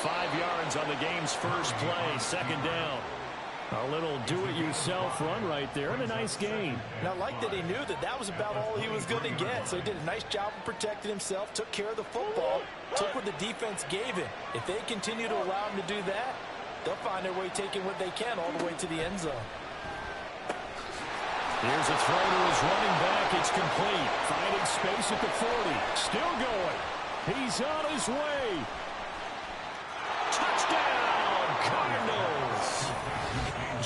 5 yards on the game's first play, second down. A little do-it-yourself run right there, and a nice gain. Now, I like that he knew that that was about all he was going to get, so he did a nice job of protecting himself, took care of the football, took what the defense gave him. If they continue to allow him to do that, they'll find their way taking what they can all the way to the end zone. Here's a throw to his running back. It's complete. Finding space at the 40. Still going. He's on his way. Touchdown, Cardinals.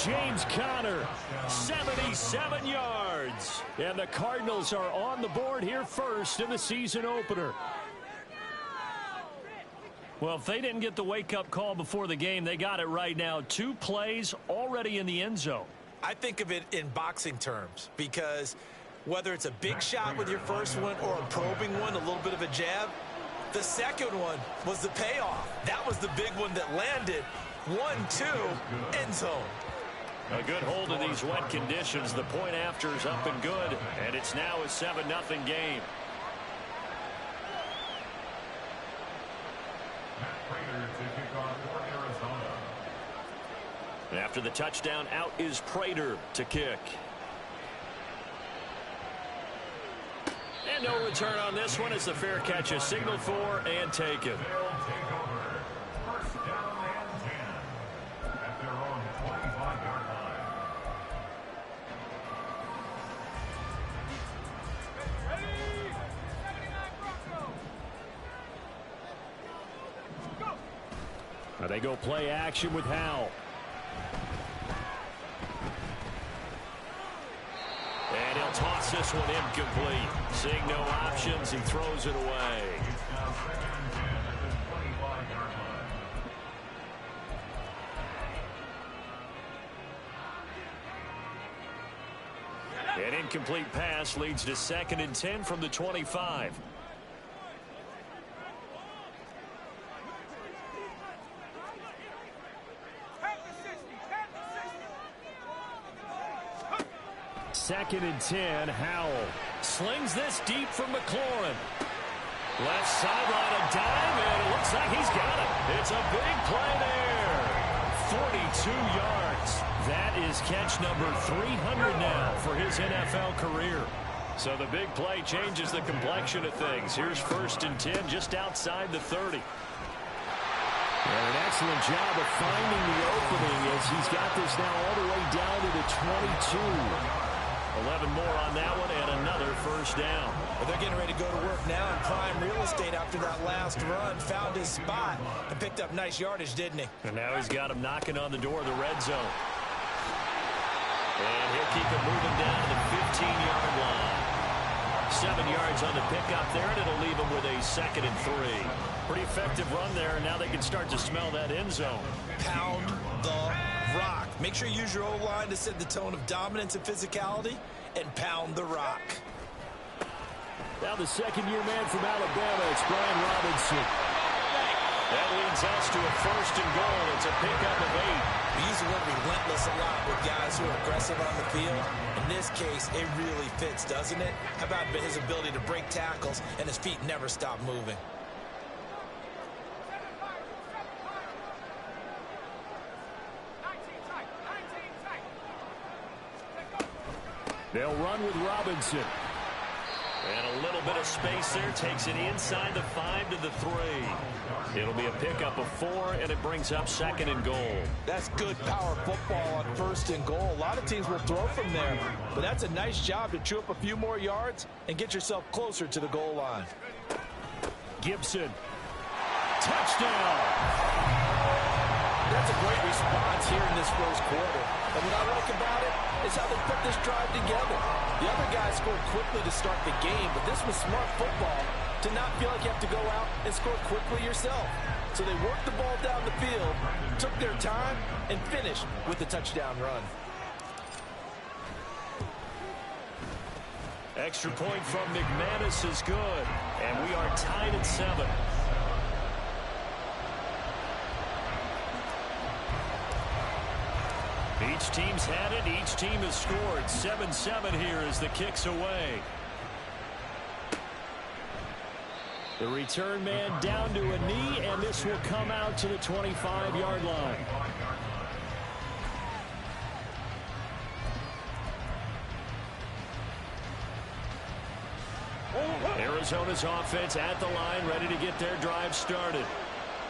James Conner, 77 yards. And the Cardinals are on the board here first in the season opener. Well, if they didn't get the wake-up call before the game, they got it right now. 2 plays already in the end zone. I think of it in boxing terms because whether it's a big shot with your first one or a probing one, a little bit of a jab, the second one was the payoff. That was the big one that landed. 1-2, end zone. A good hold in these wet conditions. The point after is up and good, and it's now a 7-0 game. After the touchdown, out is Prater to kick. And no return on this one as the fair catch is signaled for and taken. Now they go play action with Howell. And he'll toss this one incomplete. Seeing no options, he throws it away. An incomplete pass leads to 2nd and 10 from the 25. Second and 10, Howell slings this deep from McLaurin. Left sideline, a dive, and it looks like he's got it. It's a big play there. 42 yards. That is catch number 300 now for his NFL career. So the big play changes the complexion of things. Here's 1st and 10 just outside the 30. And an excellent job of finding the opening as he's got this now all the way down to the 22. 11 more on that one and another first down. Well, they're getting ready to go to work now in prime real estate after that last run. Found his spot and picked up nice yardage, didn't he? And now he's got him knocking on the door of the red zone. And he'll keep it moving down to the 15-yard line. 7 yards on the pickup there, and it'll leave him with a 2nd and 3. Pretty effective run there, and now they can start to smell that end zone. Pound the rock. Make sure you use your O-line to set the tone of dominance and physicality, and pound the rock. Now the second-year man from Alabama, it's Brian Robinson. That leads us to a 1st and goal. It's a pickup of 8. We use the word relentless a lot with guys who are aggressive on the field. In this case, it really fits, doesn't it? How about his ability to break tackles and his feet never stop moving? They'll run with Robinson. And a little bit of space there. Takes it inside the 5 to the 3. It'll be a pickup of 4, and it brings up 2nd and goal. That's good power football on 1st and goal. A lot of teams will throw from there, but that's a nice job to chew up a few more yards and get yourself closer to the goal line. Gibson. Touchdown. That's a great response here in this first quarter. And what I like about it is how they put this drive together. The other guys scored quickly to start the game, but this was smart football to not feel like you have to go out and score quickly yourself. So they worked the ball down the field, took their time, and finished with the touchdown run. Extra point from McManus is good, and we are tied at 7. Each team's had it. Each team has scored. 7-7 here as the kick's away. The return man down to a knee, and this will come out to the 25-yard line. Arizona's offense at the line, ready to get their drive started.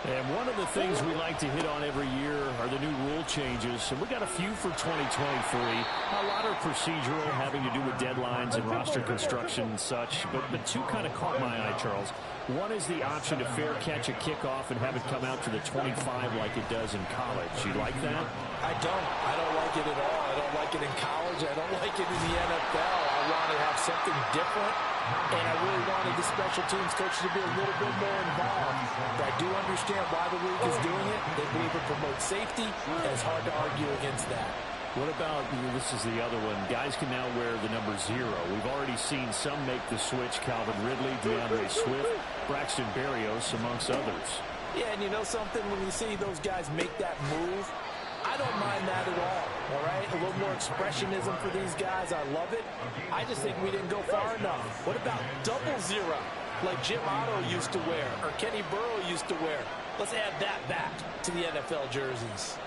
And one of the things we like to hit on every year are the new rule changes. And we got a few for 2023. A lot are procedural, having to do with deadlines and roster construction and such. But two kind of caught my eye, Charles. One is the option to fair catch a kickoff and have it come out to the 25 like it does in college. You like that? I don't like it at all. I don't like it in college. I don't like it in the NFL. I want to have something different. And I really wanted the special teams coach to be a little bit more involved. But I do understand why the league is doing it. They believe it promotes safety, and it's hard to argue against that. What about, this is the other one, guys can now wear the number 0. We've already seen some make the switch. Calvin Ridley, DeAndre Swift, Braxton Berrios, amongst others. Yeah, and you know something? When you see those guys make that move, I don't mind that at all right? A little more expressionism for these guys. I love it. I just think we didn't go far enough. What about 00, like Jim Otto used to wear or Kenny Burrow used to wear? Let's add that back to the NFL jerseys.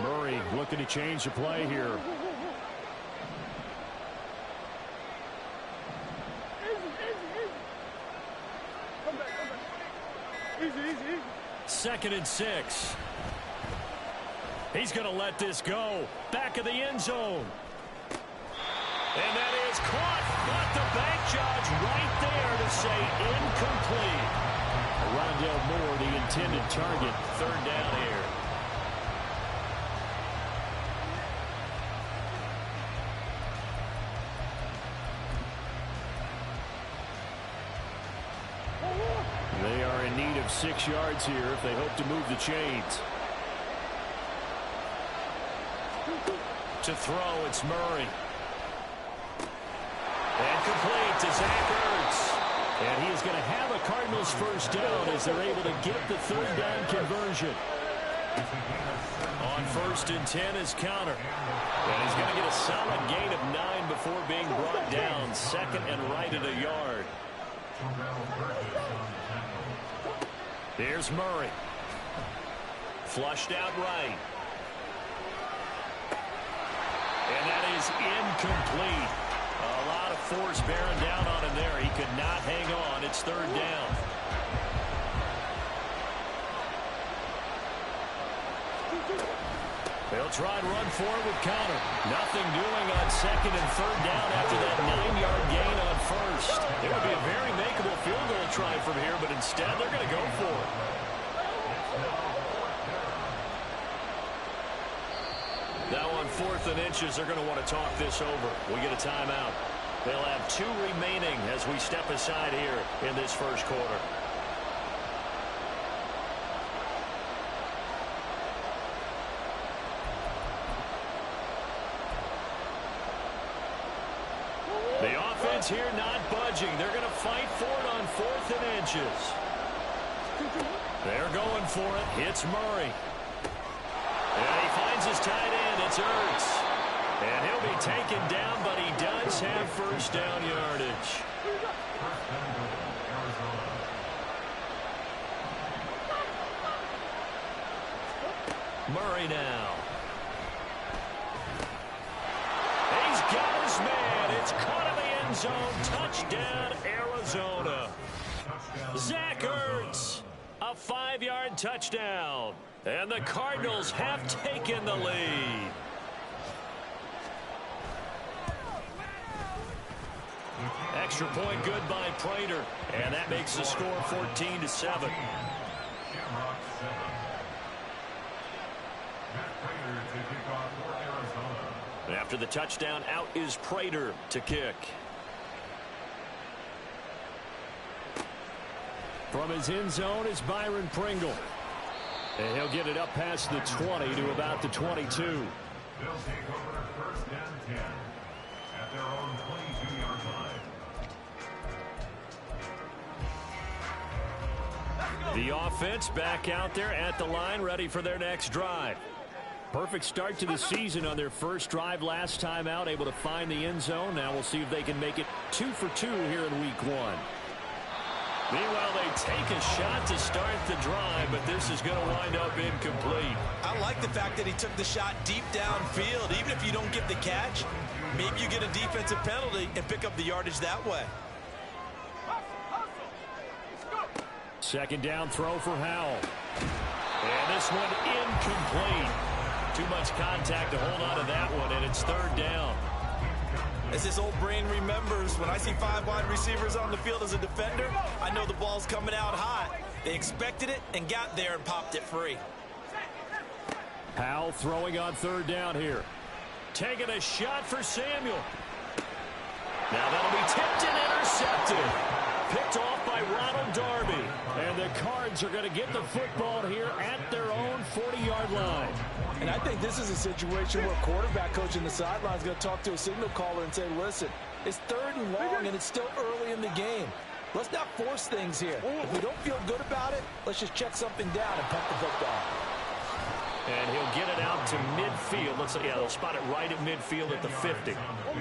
Murray looking to change the play here. Second and 6. He's going to let this go. Back of the end zone. And that is caught. But the bank judge right there to say incomplete. Rondale Moore, the intended target. Third down here. They are in need of 6 yards here if they hope to move the chains. To throw, it's Murray. And complete to Zach Ertz. And he is going to have a Cardinals first down as they're able to get the third down conversion. On 1st and 10 is Counter. And he's going to get a solid gain of 9 before being brought down. Second and right at a yard. Here's Murray. Flushed out right. And that is incomplete. A lot of force bearing down on him there. He could not hang on. It's third down. They'll try and run for it with Counter. Nothing doing on second and third down after that 9-yard gain on first. It would be a very makeable field goal try from here, but instead they're going to go for it. Now on 4th and inches, they're going to want to talk this over. We get a timeout. They'll have 2 remaining as we step aside here in this first quarter. The offense here not budging. They're going to fight for it on 4th and inches. They're going for it. It's Murray. And he finds his tight end. It's Ertz. And he'll be taken down, but he does have first down yardage. Murray now. He's got his man. It's caught in the end zone. Touchdown, Arizona. Zach Ertz. A 5-yard touchdown. And the Cardinals have taken the lead. Extra point good by Prater. And that makes the score 14-7. After the touchdown, out is Prater to kick. From his end zone is Byron Pringle. And he'll get it up past the 20 to about the 22. They'll take over 1st and 10 at their own 22-yard line. The offense back out there at the line, ready for their next drive. Perfect start to the season on their first drive last time out, able to find the end zone. Now we'll see if they can make it 2 for 2 here in week 1. Meanwhile, they take a shot to start the drive, but this is going to wind up incomplete. I like the fact that he took the shot deep downfield. Even if you don't get the catch, maybe you get a defensive penalty and pick up the yardage that way. Second down throw for Howell. And this one incomplete. Too much contact to hold on to that one, and it's third down. As this old brain remembers, when I see 5 wide receivers on the field as a defender, I know the ball's coming out hot. They expected it and got there and popped it free. Howell throwing on third down here. Taking a shot for Samuel. Now that'll be tipped and intercepted. Picked off by Ronald Darby. And the Cards are going to get the football here at their own 40-yard line. And I think this is a situation where quarterback coach in the sideline is going to talk to a signal caller and say, listen, it's third and long and it's still early in the game. Let's not force things here. If we don't feel good about it, let's just check something down and punt the football. And he'll get it out to midfield. Looks like, yeah, they'll spot it right at midfield at the 50.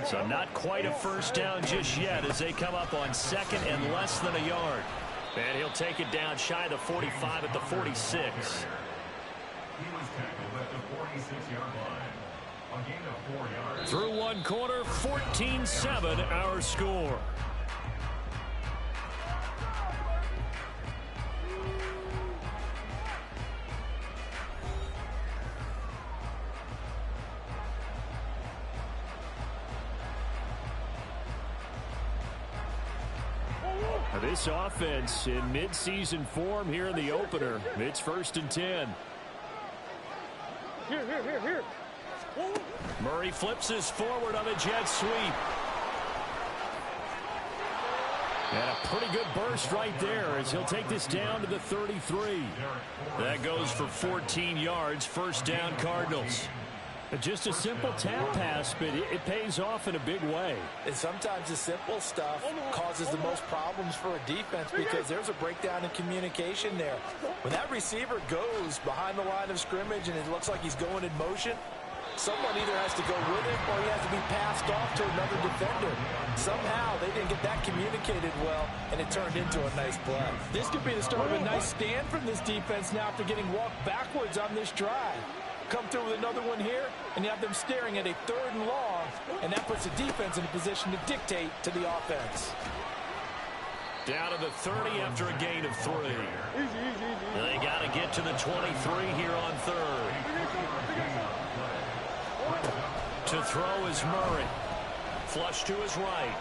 So not quite a first down just yet as they come up on second and less than a yard. And he'll take it down shy of the 45 at the 46. He was tackled at the 46-yard line. A gain of 4 yards. Through one quarter, 14-7 our score. This offense in mid-season form here in the opener. It's 1st and 10. Here. Murray flips his forward on a jet sweep. And a pretty good burst right there as he'll take this down to the 33. That goes for 14 yards. First down, Cardinals. Just a simple tap pass, but it pays off in a big way. And sometimes the simple stuff causes the most problems for a defense because there's a breakdown in communication there. When that receiver goes behind the line of scrimmage and it looks like he's going in motion, someone either has to go with him or he has to be passed off to another defender. Somehow they didn't get that communicated well, and it turned into a nice play. This could be the start of a nice stand from this defense now after getting walked backwards on this drive. Come through with another one here, and you have them staring at a third and long, and that puts the defense in a position to dictate to the offense. Down to the 30 after a gain of 3. They got to get to the 23 here on third. To throw is Murray. Flush to his right.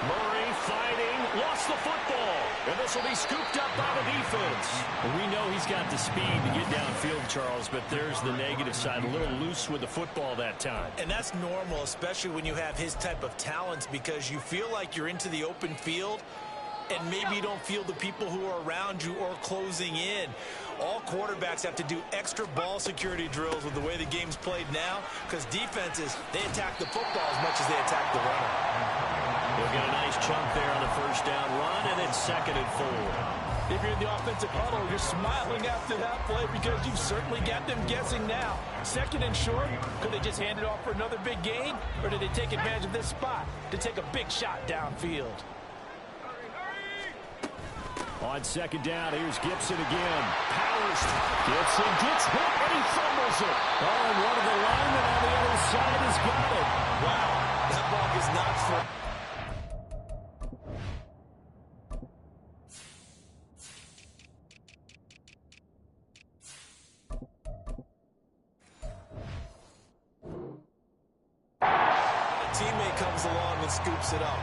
Murray fighting, lost the football, and this will be scooped up by the defense. We know he's got the speed to get downfield, Charles, but there's the negative side, a little loose with the football that time. And that's normal, especially when you have his type of talents, because you feel like you're into the open field, and maybe you don't feel the people who are around you or closing in. All quarterbacks have to do extra ball security drills with the way the game's played now, because defenses, they attack the football as much as they attack the runner. He'll get a nice chunk there on the first down run, and it's 2nd and 4. If you're in the offensive huddle, you're smiling after that play because you've certainly got them guessing now. 2nd and short, could they just hand it off for another big gain, or did they take advantage of this spot to take a big shot downfield? On 2nd down, here's Gibson again. Powers. Gibson gets hit, and he fumbles it. Oh, and one of the linemen on the other side has got it. Wow, that ball is not for... Teammate comes along and scoops it up.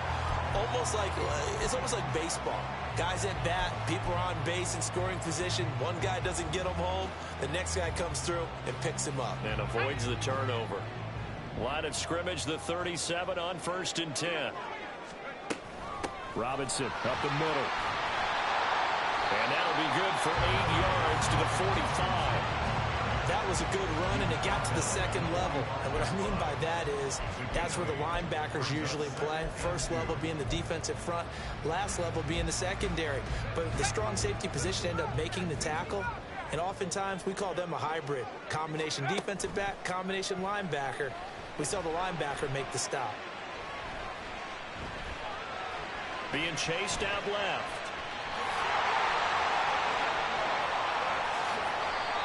It's almost like baseball. Guys at bat, people are on base in scoring position. One guy doesn't get him home. The next guy comes through and picks him up. And avoids the turnover. Line of scrimmage, the 37 on 1st and 10. Robinson up the middle. And that'll be good for 8 yards to the 45. That was a good run, and it got to the 2nd level. And what I mean by that is that's where the linebackers usually play. First level being the defensive front, last level being the secondary. But if the strong safety position ended up making the tackle, And oftentimes we call them a hybrid. Combination defensive back, combination linebacker. We saw the linebacker make the stop. Being chased out left.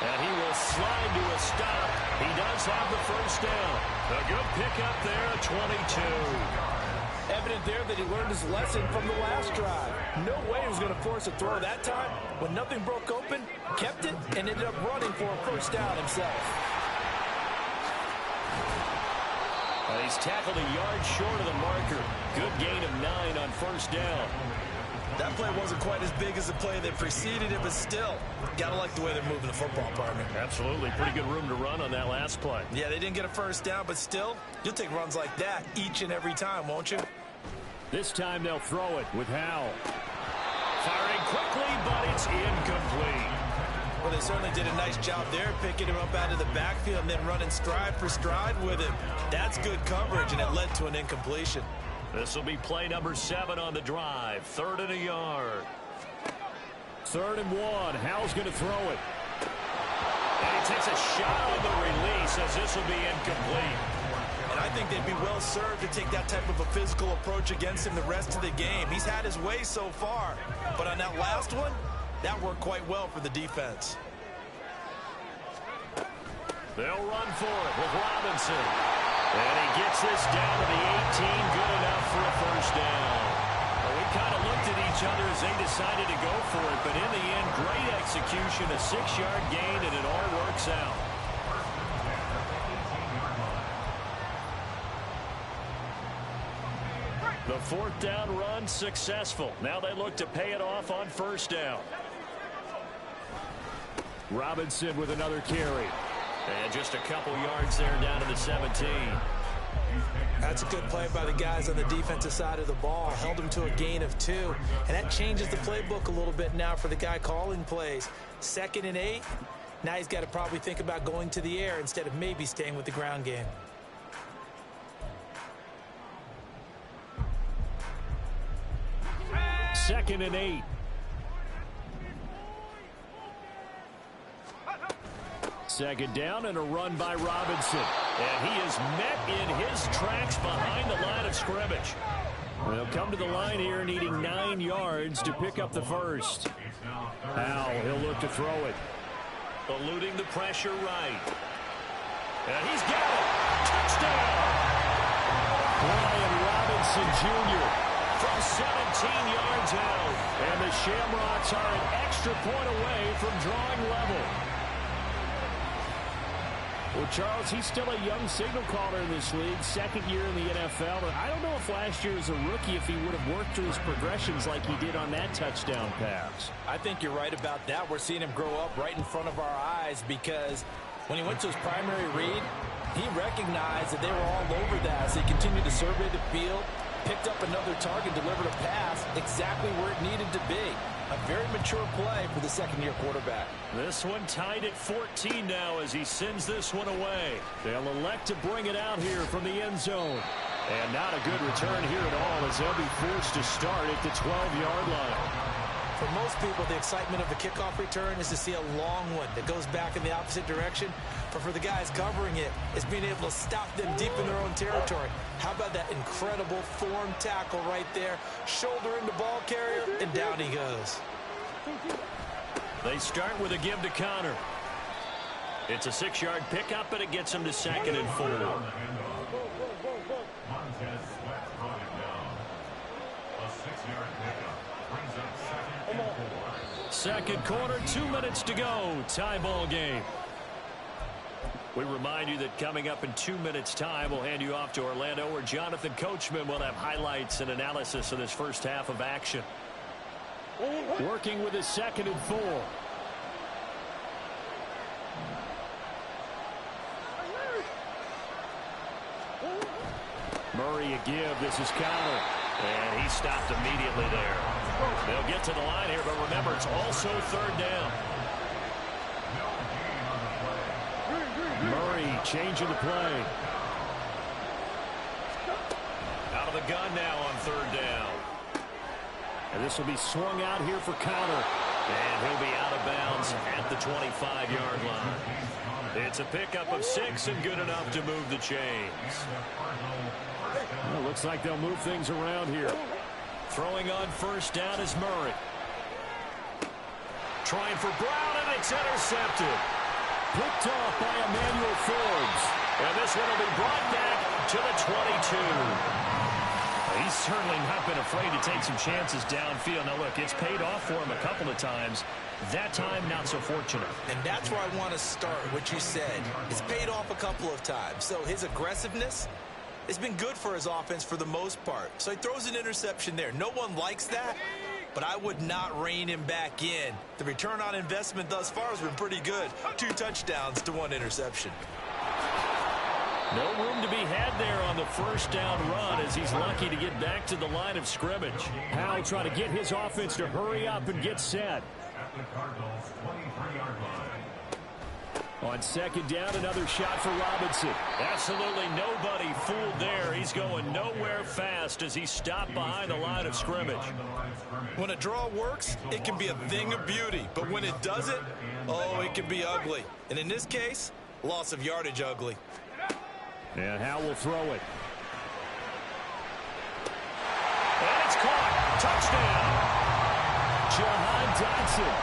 And he will slide to a stop. He does have the first down. A good pickup there at 22. Evident there that he learned his lesson from the last drive. No way he was going to force a throw that time. When nothing broke open, kept it, and ended up running for a first down himself. And he's tackled a yard short of the marker. Good gain of 9 on first down. That play wasn't quite as big as the play that preceded it, but still, gotta like the way they're moving the football, partner. Absolutely. Pretty good room to run on that last play. Yeah, they didn't get a first down, but still, you'll take runs like that each and every time, won't you? This time they'll throw it with Howell. Firing quickly, but it's incomplete. Well, they certainly did a nice job there, picking him up out of the backfield and then running stride for stride with him. That's good coverage, and it led to an incompletion. This will be play number 7 on the drive. 3rd and a yard. 3rd and 1. Howell's going to throw it. And he takes a shot on the release as this will be incomplete. And I think they'd be well served to take that type of a physical approach against him the rest of the game. He's had his way so far. But on that last one, that worked quite well for the defense. They'll run for it with Robinson. And he gets this down to the 18, good enough for a first down. Well, we kind of looked at each other as they decided to go for it, but in the end, great execution, a 6-yard gain, and it all works out. The 4th down run successful. Now they look to pay it off on first down. Robinson with another carry. And just a couple yards there down to the 17. That's a good play by the guys on the defensive side of the ball. Held him to a gain of 2. And that changes the playbook a little bit now for the guy calling plays. 2nd and 8. Now he's got to probably think about going to the air instead of maybe staying with the ground game. Second and 8. Second down and a run by Robinson. And he is met in his tracks behind the line of scrimmage. They'll come to the line here needing 9 yards to pick up the first. Howell, he'll look to throw it. Eluding the pressure right. And he's got it. Touchdown! Brian Robinson Jr. from 17 yards out. And the Shamrocks are an extra point away from drawing level. Well, Charles, he's still a young signal caller in this league, 2nd year in the NFL. But I don't know if last year as a rookie if he would have worked through his progressions like he did on that touchdown pass. I think you're right about that. We're seeing him grow up right in front of our eyes because when he went to his primary read, he recognized that they were all over that as he continued to survey the field, picked up another target, delivered a pass exactly where it needed to be. A very mature play for the 2nd-year quarterback. This one tied at 14 now as he sends this one away. They'll elect to bring it out here from the end zone. And not a good return here at all as they'll be forced to start at the 12-yard line. For most people, the excitement of a kickoff return is to see a long one that goes back in the opposite direction. But for the guys covering it, it's being able to stop them deep in their own territory. How about that incredible form tackle right there? Shoulder into ball carrier, and down he goes. They start with a give to Connor. It's a 6-yard pickup, but it gets him to 2nd and 4. Second quarter, 2 minutes to go. Tie ball game. We remind you that coming up in 2 minutes' time, we'll hand you off to Orlando, where Jonathan Coachman will have highlights and analysis of this first half of action. Working with his 2nd and 4. Murray a give. This is Connor. And he stopped immediately there. They'll get to the line here, but remember, it's also 3rd down. Murray changing the play. Out of the gun now on 3rd down. And this will be swung out here for Connor. And he'll be out of bounds at the 25-yard line. It's a pickup of 6 and good enough to move the chains. Well, looks like they'll move things around here. Throwing on first down is Murray. Trying for Brown, and it's intercepted. Picked off by Emmanuel Forbes. And this one will be brought back to the 22. He's certainly not been afraid to take some chances downfield. Now, look, it's paid off for him a couple of times. That time, not so fortunate. And that's where I want to start, what you said. It's paid off a couple of times. So his aggressiveness has been good for his offense for the most part. So he throws an interception there. No one likes that, but I would not rein him back in. The return on investment thus far has been pretty good. 2 touchdowns to 1 interception. No room to be had there on the first down run as he's lucky to get back to the line of scrimmage. Howell trying to get his offense to hurry up and get set. At the Cardinals' 23-yard line. On second down, another shot for Robinson. Absolutely nobody fooled there. He's going nowhere fast as he's stopped behind the line of scrimmage. When a draw works, it can be a thing of beauty. But when it doesn't, oh, it can be ugly. And in this case, loss of yardage ugly. And Howell will throw it. And it's caught. Touchdown. Jahan Dotson.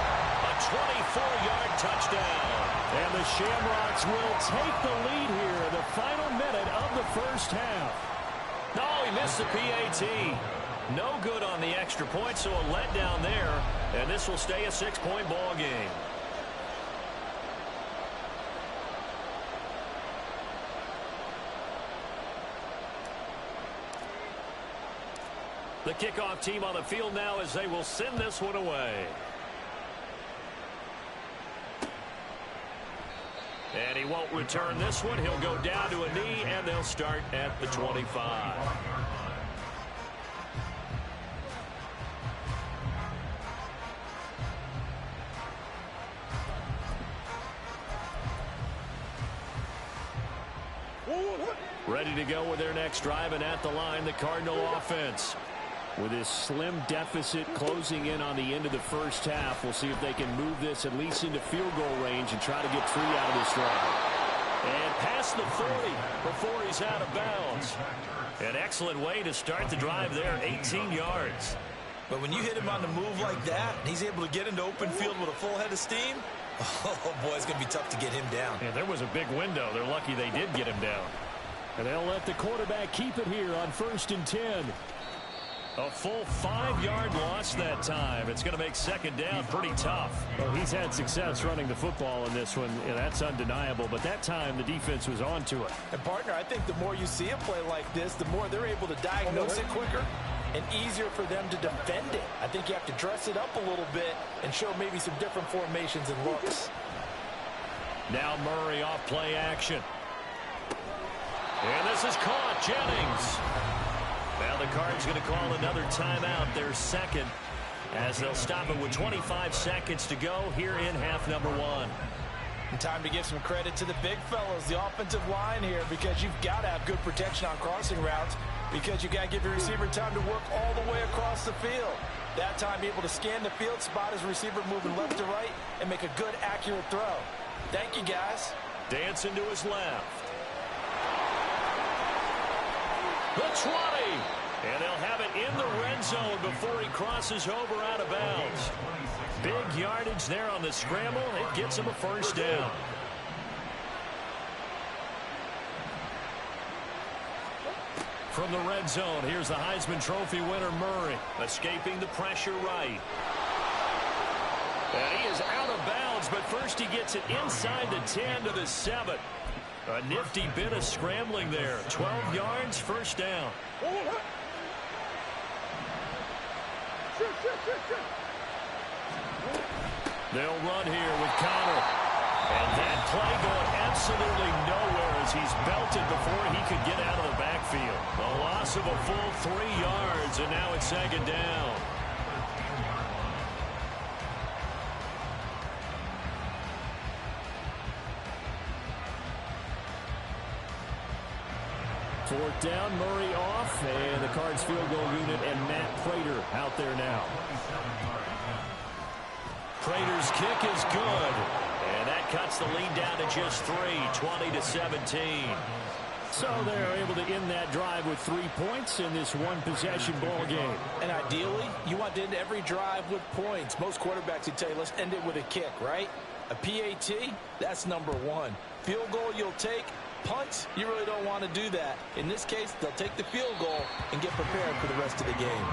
A 24-yard touchdown. And the Shamrocks will take the lead here in the final minute of the first half. No, he missed the PAT. No good on the extra point, so a letdown there. And this will stay a 6-point ball game. The kickoff team on the field now as they will send this one away. And he won't return this one. He'll go down to a knee, and they'll start at the 25. Ready to go with their next drive, and at the line, the Cardinal offense. With this slim deficit closing in on the end of the first half, we'll see if they can move this at least into field goal range and try to get 3 out of this drive. And past the 40 before he's out of bounds. An excellent way to start the drive there, 18 yards. But when you hit him on the move like that, and he's able to get into open field with a full head of steam, oh, boy, it's going to be tough to get him down. Yeah, there was a big window. They're lucky they did get him down. And they'll let the quarterback keep it here on 1st and 10. A full 5-yard loss that time. It's going to make second down pretty tough. Well, he's had success running the football in this one. Yeah, that's undeniable. But that time, the defense was on to it. And, partner, I think the more you see him play like this, the more they're able to diagnose it quicker and easier for them to defend it. I think you have to dress it up a little bit and show maybe some different formations and looks. Now Murray off play action. And this is caught. Jennings. Now the Cards going to call another timeout, their second, as they'll stop it with 25 seconds to go here in half number 1. And time to give some credit to the big fellows, the offensive line here, because you've got to have good protection on crossing routes, because you've got to give your receiver time to work all the way across the field. That time, be able to scan the field, spot his receiver moving left to right, and make a good, accurate throw. Thank you, guys. Dancing to his left. The 20. And they'll have it in the red zone before he crosses over out of bounds. Big yardage there on the scramble. It gets him a first down. From the red zone, here's the Heisman Trophy winner, Murray, escaping the pressure right. And he is out of bounds, but first he gets it inside the 10 to the 7. A nifty bit of scrambling there. 12 yards, first down. They'll run here with Connor. And that play going absolutely nowhere as he's belted before he could get out of the backfield. A loss of a full 3 yards, and now it's second down. Fourth down, Murray off, and the Cards field goal unit and Matt Prater out there now. Prater's kick is good. And that cuts the lead down to just 3, 20-17. So they're able to end that drive with 3 points in this one-possession ball game. And ideally, you want to end every drive with points. Most quarterbacks would tell you, let's end it with a kick, right? A PAT, that's number 1. Field goal you'll take. Punts, you really don't want to do that. In this case, they'll take the field goal and get prepared for the rest of the game.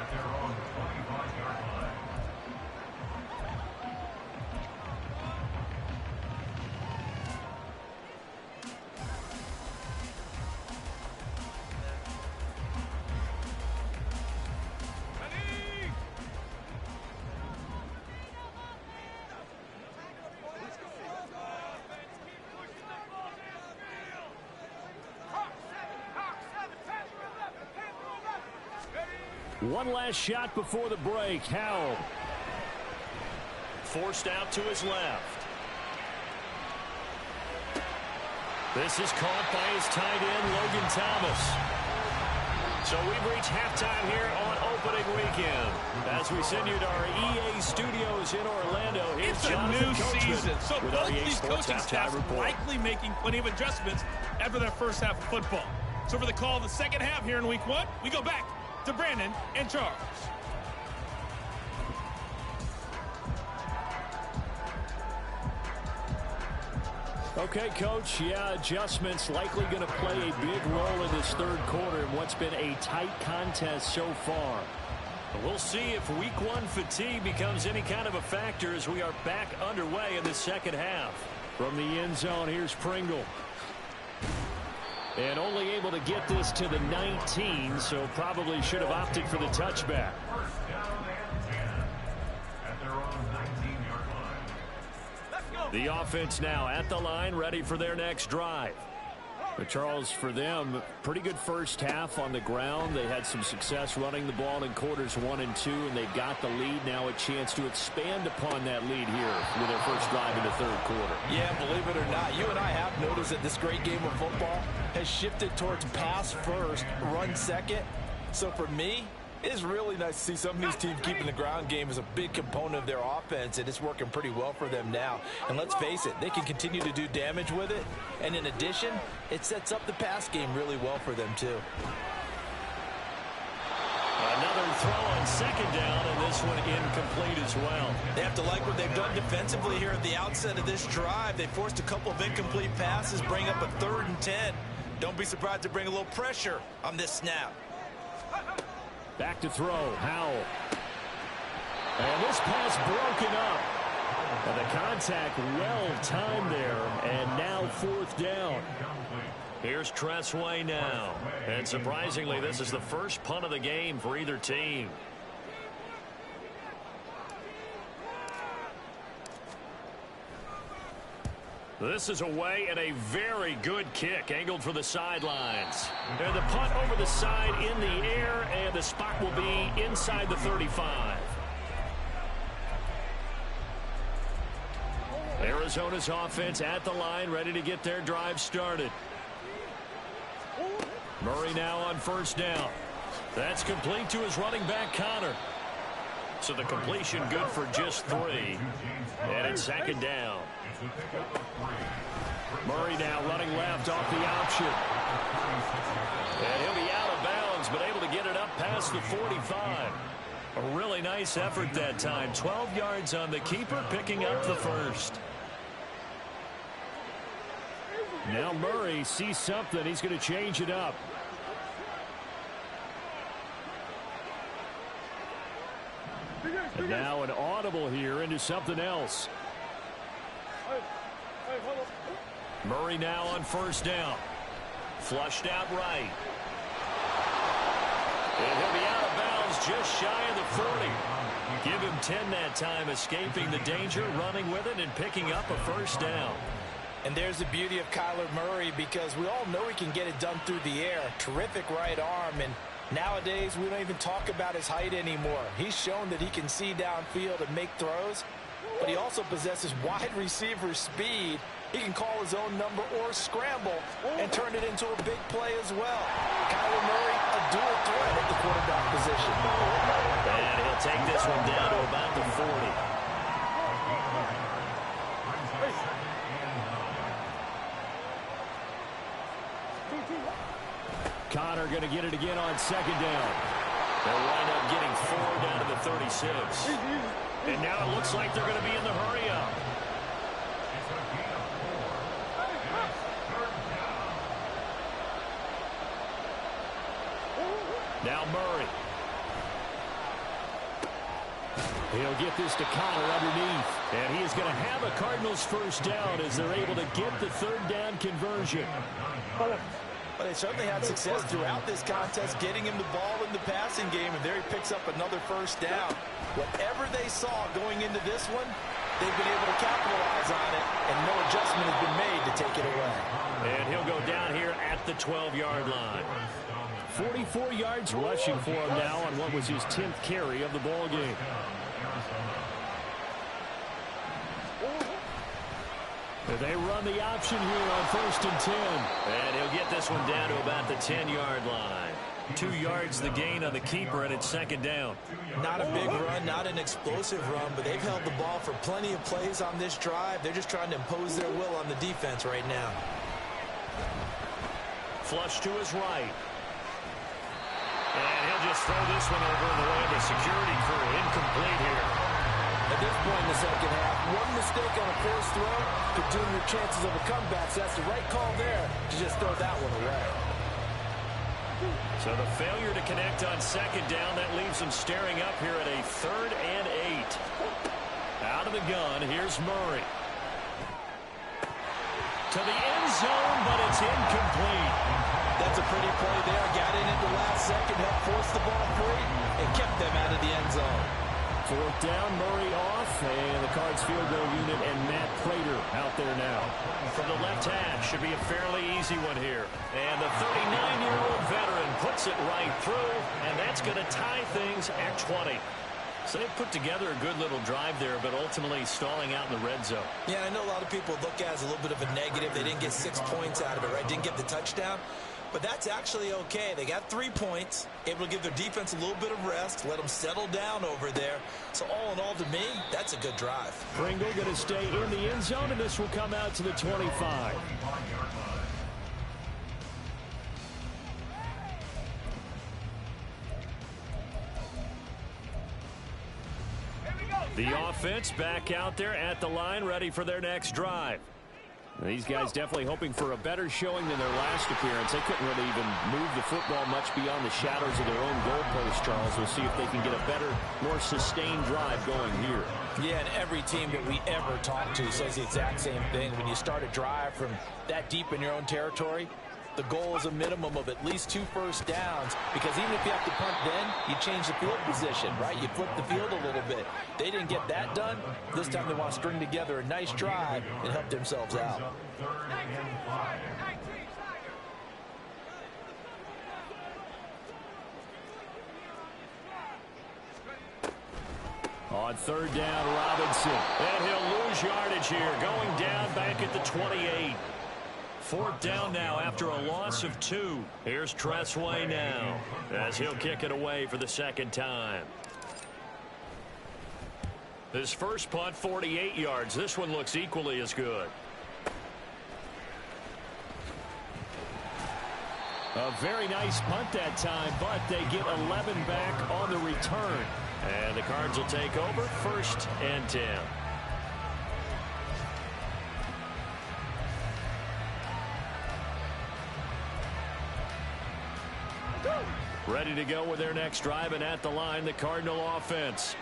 At their own 25-yard line. One last shot before the break. Howell. Forced out to his left. This is caught by his tight end, Logan Thomas. So we've reached halftime here on opening weekend. As we send you to our EA studios in Orlando, here's it's a Jonathan new Coachman season, so with both our EA these Sports coaching staffs halftime are report. likely making plenty of adjustments after their first half of football. So for the call of the second half here in week 1, we go back to Brandon and Charles. Okay, Coach. Yeah, adjustments likely going to play a big role in this third quarter in what's been a tight contest so far. We'll see if week 1 fatigue becomes any kind of a factor as we are back underway in the second half. From the end zone, here's Pringle. And only able to get this to the 19, so probably should have opted for the touchback. First down and 10 at their own 19-yard line. The offense now at the line, ready for their next drive. But Charles, for them, pretty good first half on the ground. They had some success running the ball in quarters 1 and 2, and they've got the lead. Now a chance to expand upon that lead here with their first drive in the third quarter. Yeah, believe it or not, you and I have noticed that this great game of football has shifted towards pass first, run second. So for me, it's really nice to see some of these teams keeping the ground game as a big component of their offense, and it's working pretty well for them now. And let's face it, they can continue to do damage with it. And in addition, it sets up the pass game really well for them too. Another throw on second down, and this one incomplete as well. They have to like what they've done defensively here at the outset of this drive. They forced a couple of incomplete passes, bring up a 3rd and 10. Don't be surprised to bring a little pressure on this snap. Back to throw, Howell. And this pass broken up. And the contact well timed there, and now 4th down. Here's Tressway now. And surprisingly, this is the first punt of the game for either team. This is away and a very good kick angled for the sidelines. And the punt over the side in the air, and the spot will be inside the 35. Arizona's offense at the line, ready to get their drive started. Murray now on first down. That's complete to his running back, Connor. So the completion good for just 3. And it's second down. Murray now running left off the option. And he'll be out of bounds, but able to get it up past the 45. A really nice effort that time. 12 yards on the keeper, picking up the first. Now Murray sees something. He's going to change it up. And now an audible here into something else. Murray now on first down. Flushed out right. And he'll be out of bounds just shy of the 40. Give him 10 that time, escaping the danger, running with it, and picking up a first down. And there's the beauty of Kyler Murray, because we all know he can get it done through the air. Terrific right arm, and nowadays we don't even talk about his height anymore. He's shown that he can see downfield and make throws, but he also possesses wide receiver speed. He can call his own number or scramble and turn it into a big play as well. Kyler Murray, a dual threat at the quarterback position. And he'll take this one down to about 40. Connor going to get it again on second down. They'll wind up getting 4 down to the 36. And now it looks like they're going to be in the hurry-up. Now Murray. He'll get this to Connor underneath. And he is going to have a Cardinals first down as they're able to get the third down conversion. But they certainly had success throughout this contest, getting him the ball in the passing game, and there he picks up another first down. Whatever they saw going into this one, they've been able to capitalize on it, and no adjustment has been made to take it away. And he'll go down here at the 12-yard line. 44 yards rushing for him now on what was his 10th carry of the ball game. They run the option here on 1st and 10. And he'll get this one down to about the 10-yard line. 2 yards the gain on the keeper, and it's second down. Not a big run, not an explosive run, but they've held the ball for plenty of plays on this drive. They're just trying to impose their will on the defense right now. Flush to his right. And he'll just throw this one over in the way of the security crew. Incomplete here. At this point in the second half, one mistake on a forced throw could doom your chances of a comeback. So that's the right call there to just throw that one away. So the failure to connect on second down, that leaves them staring up here at a 3rd and 8. Out of the gun, here's Murray. To the end zone, but it's incomplete. That's a pretty play there. Got in at the last second, helped force the ball free, and kept them out of the end zone. 4th down, Murray off, and the Cards field goal unit and Matt Prater out there now. From the left hash, should be a fairly easy one here. And the 39-year-old veteran puts it right through, and that's going to tie things at 20. So they put together a good little drive there, but ultimately stalling out in the red zone. Yeah, I know a lot of people look at it as a little bit of a negative. They didn't get 6 points out of it, right? Didn't get the touchdown. But that's actually okay. They got 3 points, able to give their defense a little bit of rest, let them settle down over there. So all in all, to me, that's a good drive. Pringle going to stay in the end zone, and this will come out to the 25. The offense back out there at the line, ready for their next drive. These guys definitely hoping for a better showing than their last appearance. They couldn't really even move the football much beyond the shadows of their own goalpost, Charles. We'll see if they can get a better, more sustained drive going here. Yeah, and every team that we ever talk to says the exact same thing. When you start a drive from that deep in your own territory, the goal is a minimum of at least 2 first downs, because even if you have to punt then, you change the field position, right? You flip the field a little bit. They didn't get that done. This time they want to string together a nice drive and help themselves out. On 3rd down, Robinson. And he'll lose yardage here, going down back at the 28. 4th down now after a loss of 2. Here's Tressway now as he'll kick it away for the 2nd time. His first punt, 48 yards. This one looks equally as good. A very nice punt that time, but they get 11 back on the return. And the Cards will take over 1st and 10. Ready to go with their next drive, and at the line, the Cardinal offense.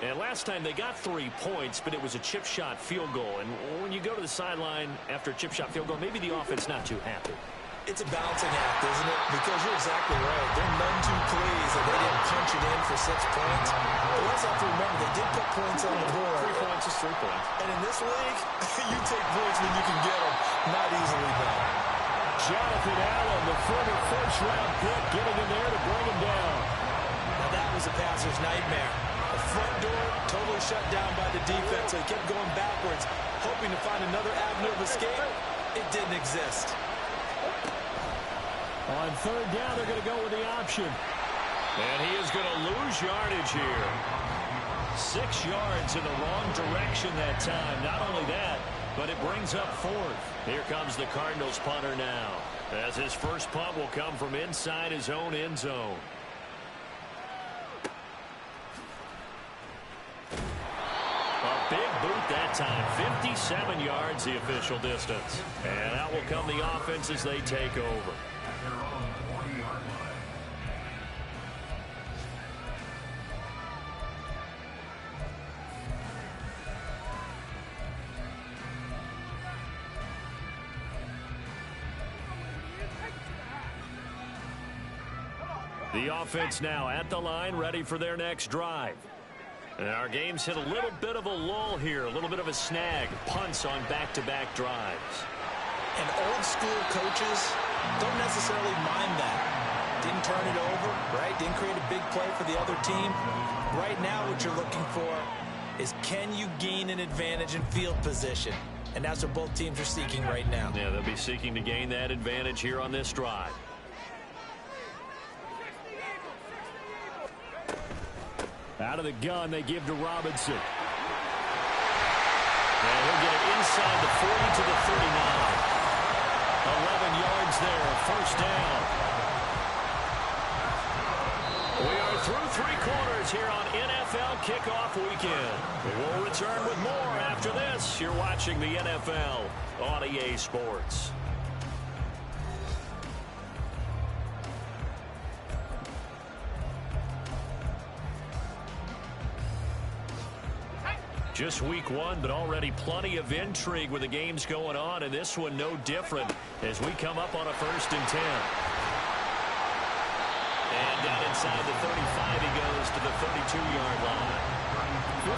And last time they got 3 points, but it was a chip shot field goal. And when you go to the sideline after a chip shot field goal, maybe the offense not too happy. It's a balancing act, isn't it? Because you're exactly right. They're none too pleased that they didn't punch it in for 6 points. But let's have to remember, they did put points on the board. 3 points is 3 points. And in this league, you take points when you can get them. Not easily done. Jonathan Allen, the former first-round pick, getting in there to bring him down. Now that was a passer's nightmare. The front door totally shut down by the defense, so he kept going backwards, hoping to find another avenue of escape. It didn't exist. On 3rd down, they're going to go with the option. And he is going to lose yardage here. 6 yards in the wrong direction that time. Not only that, but it brings up 4th. Here comes the Cardinals punter now, as his first punt will come from inside his own end zone. A big boot that time. 57 yards the official distance. And out will come the offense as they take over. The offense now at the line, ready for their next drive. And our game's hit a little bit of a lull here, a little bit of a snag. Punts on back-to-back drives. And old school coaches don't necessarily mind that. Didn't turn it over, right? Didn't create a big play for the other team. Right now what you're looking for is, can you gain an advantage in field position? And that's what both teams are seeking right now. Yeah, they'll be seeking to gain that advantage here on this drive. Out of the gun, they give to Robinson. And he'll get it inside the 40 to the 39. 11 yards there, first down. We are through 3 quarters here on NFL Kickoff Weekend. We'll return with more after this. You're watching the NFL on EA Sports. Just week 1, but already plenty of intrigue with the games going on, and this one no different as we come up on a 1st and 10. And down inside the 35, he goes to the 32-yard line.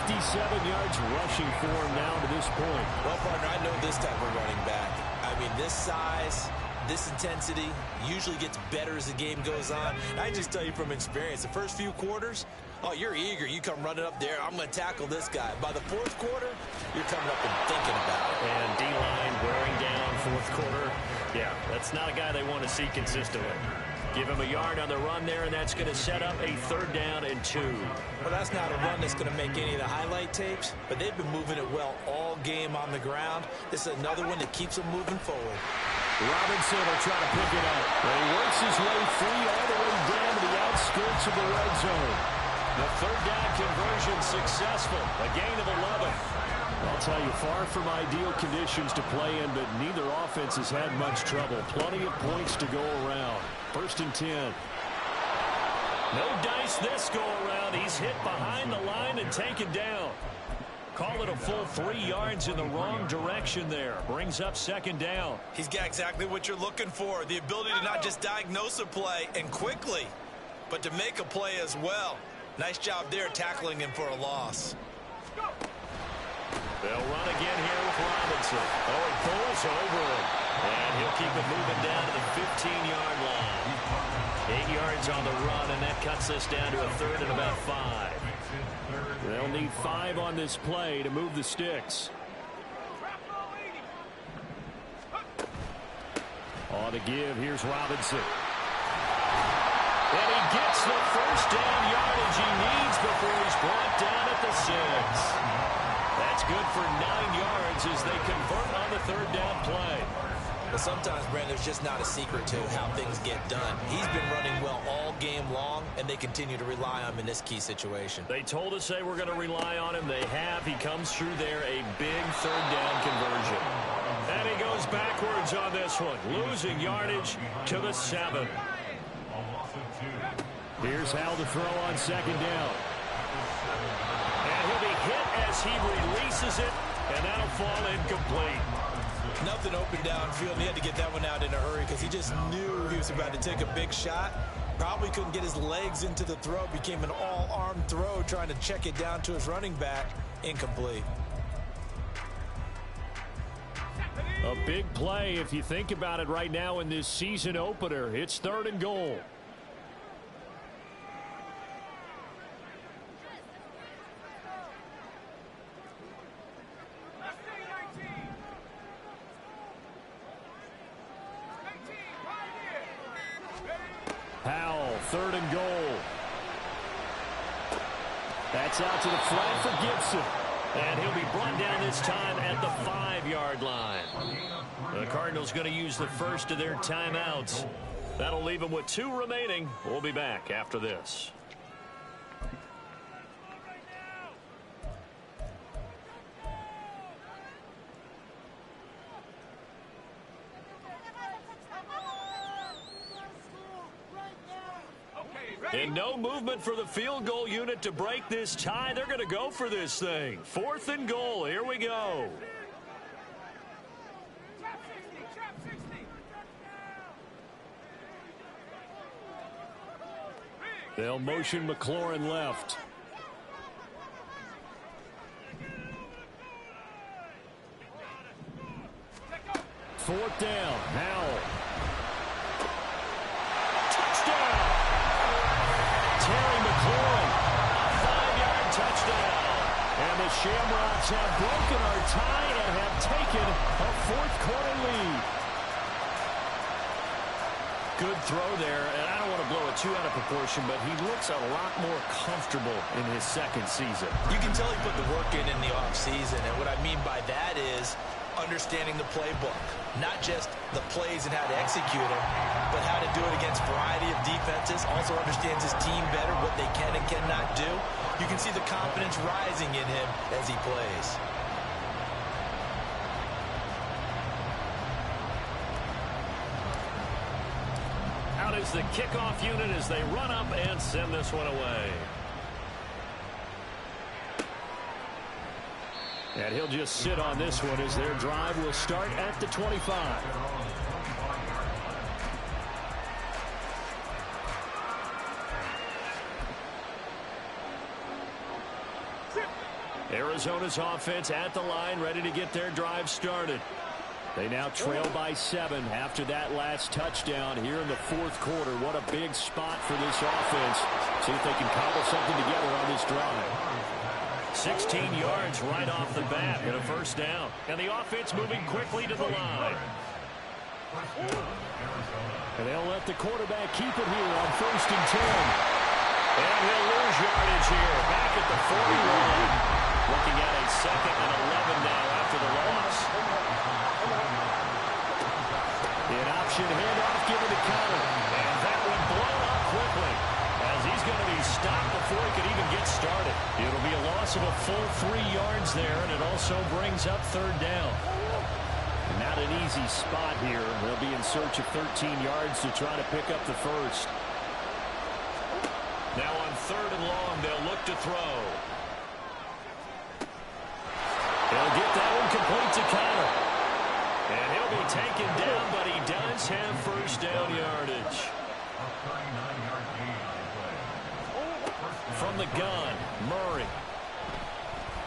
57 yards rushing for him now to this point. Well, partner, I know this type of running back. I mean, this size, this intensity usually gets better as the game goes on. I just tell you from experience, the first few quarters, oh, you're eager. You come running up there. I'm going to tackle this guy. By the 4th quarter, you're coming up and thinking about it. And D-line wearing down 4th quarter. Yeah, that's not a guy they want to see consistently. Give him a yard on the run there, and that's going to set up a 3rd down and 2. Well, that's not a run that's going to make any of the highlight tapes, but they've been moving it well all game on the ground. This is another one that keeps them moving forward. Robinson will try to pick it up. And he works his way free all the way down to the outskirts of the red zone. The 3rd down conversion successful. A gain of 11. I'll tell you, far from ideal conditions to play in, but neither offense has had much trouble. Plenty of points to go around. 1st and 10. No dice this go around. He's hit behind the line and taken down. Call it a full 3 yards in the wrong direction there. Brings up 2nd down. He's got exactly what you're looking for. The ability to not just diagnose a play and quickly, but to make a play as well. Nice job there tackling him for a loss. They'll run again here with Robinson. Oh, he pulls over him. And he'll keep it moving down to the 15-yard line. 8 yards on the run, and that cuts us down to a 3rd and about 5. They'll need 5 on this play to move the sticks. On the give, here's Robinson. And he gets the 1st down yardage he needs before he's brought down at the 6. That's good for 9 yards as they convert on the 3rd down play. But sometimes, Brandon, there's just not a secret to how things get done. He's been running well all game long, and they continue to rely on him in this key situation. They told us they were going to rely on him. They have. He comes through there, a big 3rd down conversion. And he goes backwards on this one, losing yardage to the 7. Here's Hal to throw on 2nd down. And he'll be hit as he releases it, and that'll fall incomplete. Nothing open downfield, and he had to get that one out in a hurry because he just knew he was about to take a big shot. Probably couldn't get his legs into the throw. Became an all-arm throw, trying to check it down to his running back. Incomplete. A big play if you think about it right now in this season opener. It's 3rd and goal. Howell, 3rd and goal. That's out to the flat for Gibson. And he'll be brought down this time at the 5-yard line. The Cardinals going to use the first of their timeouts. That'll leave them with 2 remaining. We'll be back after this. And no movement for the field goal unit to break this tie. They're going to go for this thing. 4th and goal. Here we go. They'll motion McLaurin left. Fourth down. Howell. Touchdown. Terry McLaurin. A 5-yard touchdown. And the Shamrocks have broken our tie and have taken a 4th quarter lead. Good throw there, and I don't want to blow it too out of proportion, but he looks a lot more comfortable in his 2nd season. You can tell he put the work in the offseason, and what I mean by that is understanding the playbook. Not just the plays and how to execute them, but how to do it against a variety of defenses. Also understands his team better, what they can and cannot do. You can see the confidence rising in him as he plays. Out is the kickoff unit as they run up and send this one away. And he'll just sit on this one as their drive will start at the 25. Arizona's offense at the line, ready to get their drive started. They now trail by 7 after that last touchdown here in the 4th quarter. What a big spot for this offense. See if they can cobble something together on this drive. 16 yards right off the bat and a 1st down. And the offense moving quickly to the line. And they'll let the quarterback keep it here on 1st and 10. And he'll lose yardage here back at the 41. Looking at a 2nd and 11 now after the loss. An option handoff given to Connor. And that one blown up quickly as he's going to be stopped before he could even get started. It'll be a loss of a full 3 yards there, and it also brings up 3rd down. Not an easy spot here. They'll be in search of 13 yards to try to pick up the 1st. Now on 3rd and long, they'll look to throw. They'll get that one complete to Connor. And he'll be taken down, but he does have 1st down yardage. From the gun, Murray.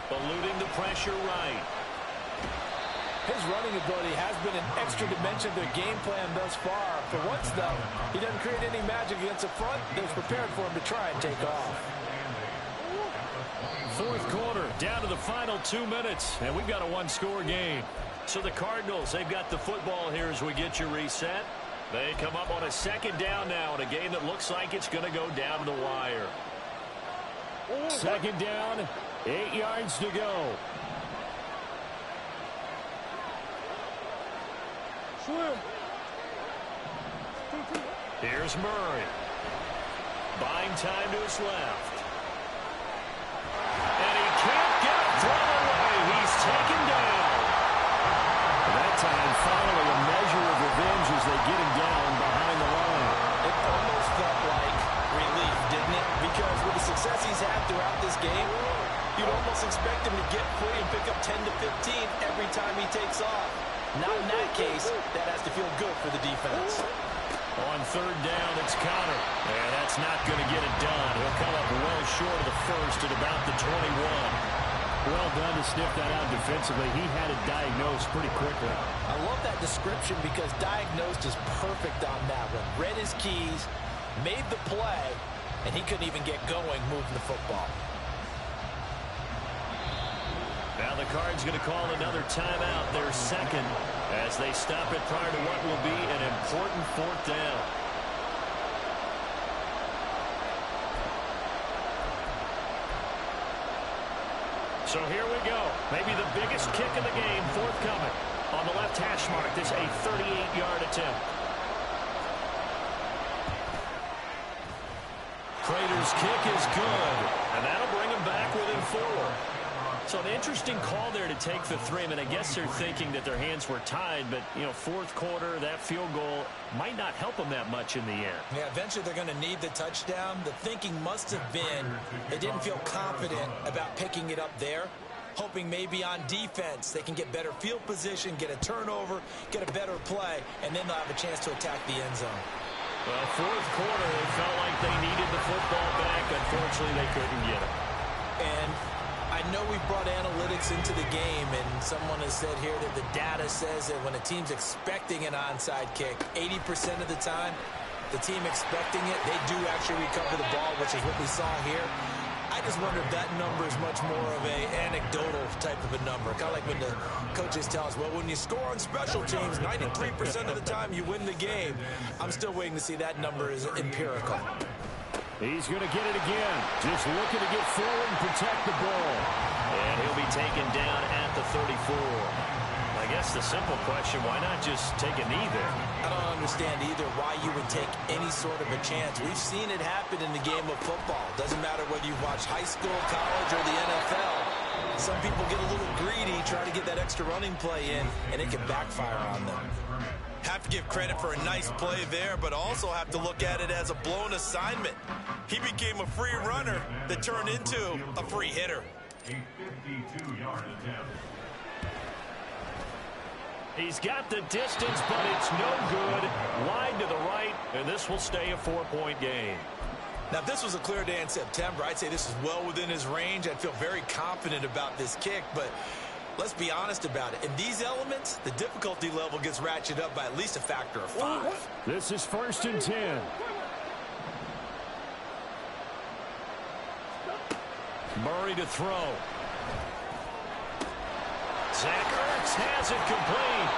Eluding the pressure right. His running ability has been an extra dimension of their game plan thus far. For once, though, he doesn't create any magic against the front. They're prepared for him to try and take off. 4th quarter, down to the final 2 minutes, and we've got a 1-score game. So the Cardinals, they've got the football here as we get you reset. They come up on a 2nd down now in a game that looks like it's going to go down to the wire. 2nd down, 8 yards to go. Here's Murray. Buying time to his left. And he can't get a throw away. He's taken down. That time, finally, a measure of revenge as they get him down behind the line. It almost felt like relief, didn't it? Because with the success he's had throughout this game, you'd almost expect him to get free and pick up 10 to 15 every time he takes off. Not in that case. That has to feel good for the defense. On 3rd down, it's Connor. And that's not going to get it done. He'll come up well short of the 1st at about the 21. Well done to sniff that out defensively. He had it diagnosed pretty quickly. I love that description because diagnosed is perfect on that one. Read his keys, made the play, and he couldn't even get going moving the football. Now the Cards going to call another timeout, their 2nd, as they stop it prior to what will be an important 4th down. So here we go. Maybe the biggest kick of the game forthcoming. On the left hash mark, this a 38-yard attempt. Prater's kick is good, and that'll bring him back within 4. So an interesting call there to take the 3. I mean, I guess they're thinking that their hands were tied, but, you know, fourth quarter, that field goal might not help them that much in the end. Yeah, eventually they're going to need the touchdown. The thinking must have been they didn't feel confident about picking it up there, hoping maybe on defense they can get better field position, get a turnover, get a better play, and then they'll have a chance to attack the end zone. Well, fourth quarter, they felt like they needed the football back. Unfortunately, they couldn't get it. And I know we brought analytics into the game, and someone has said here that the data says that when a team's expecting an onside kick, 80% of the time, the team expecting it, they do actually recover the ball, which is what we saw here. I just wonder if that number is much more of an anecdotal type of a number. Kind of like when the coaches tell us, well, when you score on special teams, 93% of the time you win the game. I'm still waiting to see that number is empirical. He's going to get it again. Just looking to get forward and protect the ball. And he'll be taken down at the 34. I guess the simple question, why not just take a knee there? I don't understand either why you would take any sort of a chance. We've seen it happen in the game of football. Doesn't matter whether you watch high school, college, or the NFL. Some people get a little greedy, try to get that extra running play in, and it can backfire on them. Have to give credit for a nice play there, but also have to look at it as a blown assignment. He became a free runner that turned into a free hitter. A 52-yard attempt. He's got the distance, but it's no good. Wide to the right, and this will stay a 4-point game. Now, if this was a clear day in September, I'd say this is well within his range. I'd feel very confident about this kick, but let's be honest about it. In these elements, the difficulty level gets ratcheted up by at least a factor of 5. This is 1st and 10. Murray to throw. Zach Ertz has it complete.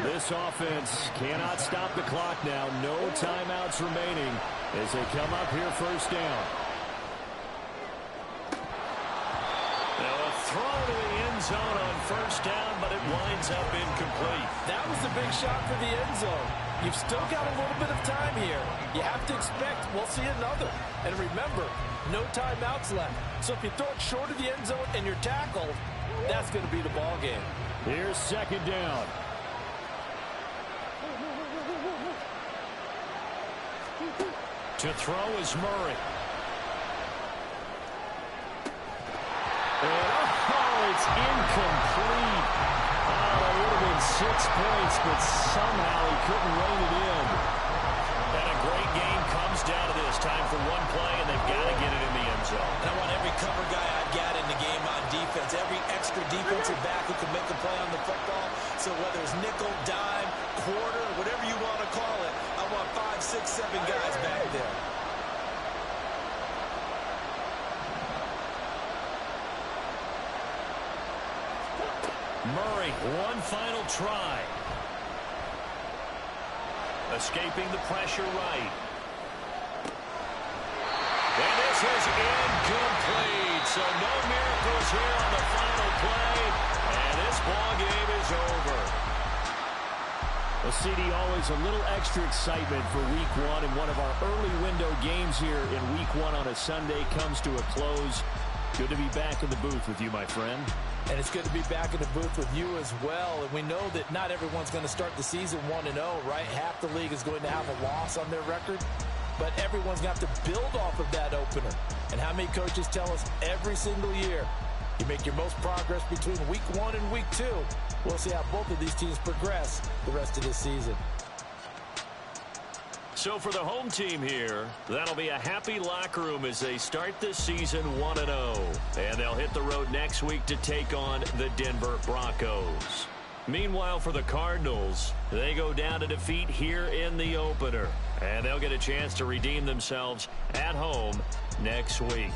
This offense cannot stop the clock now. No timeouts remaining as they come up here 1st down. Now a throw to the end zone on 1st down, but it winds up incomplete. That was the big shot for the end zone. You've still got a little bit of time here. You have to expect we'll see another. And remember, no timeouts left. So if you throw it short of the end zone and you're tackled, that's going to be the ball game. Here's 2nd down. To throw is Murray. And it's incomplete. Oh, it would have been 6 points, but somehow he couldn't rein it in. And a great game comes down to this. Time for one play, and they've got to get it in the end zone. And I want every cover guy I've got in the game on defense, every extra defensive back who can make a play on the football. So whether it's nickel, dime, quarter, whatever you want to call it, I want 5, 6, 7 guys back there. Murray, one final try. Escaping the pressure right. And this is incomplete. So no miracles here on the final play. And this ball game is over. Well, CD, always a little extra excitement for Week 1. And one of our early window games here in Week 1 on a Sunday comes to a close. Good to be back in the booth with you, my friend. And it's good to be back in the booth with you as well. And we know that not everyone's going to start the season 1-0, right? Half the league is going to have a loss on their record. But everyone's got to build off of that opener. And how many coaches tell us every single year, you make your most progress between Week 1 and Week 2. We'll see how both of these teams progress the rest of this season. So for the home team here, that'll be a happy locker room as they start this season 1-0. And they'll hit the road next week to take on the Denver Broncos. Meanwhile, for the Cardinals, they go down to defeat here in the opener. And they'll get a chance to redeem themselves at home next week.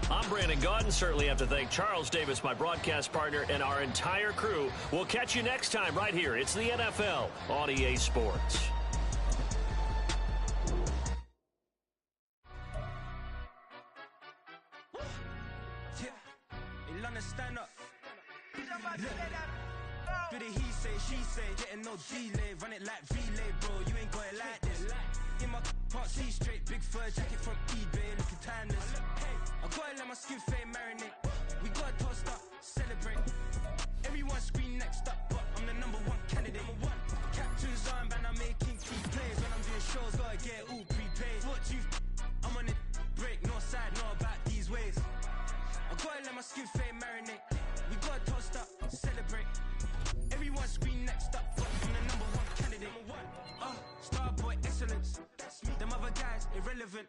I'm Brandon Gaudin. Certainly have to thank Charles Davis, my broadcast partner, and our entire crew. We'll catch you next time right here. It's the NFL on EA Sports. wanna stand up. Look. Do the he say, she say, getting no delay, run it like relay, bro, you ain't got it like this. In my can't see straight, big fur jacket from eBay, looking timeless. I gotta let my skin fade marinate. We gotta toast up, celebrate. Everyone scream next up, but I'm the #1 candidate. Captain's armband, I'm making key plays. When I'm doing shows, gotta get all prepaid. What you I'm on it, break, no side, know about these ways. I gotta let my skin fade marinate. We gotta toast up, celebrate. Everyone scream next up, but I'm the #1 candidate. Starboy excellence. Them other guys irrelevant.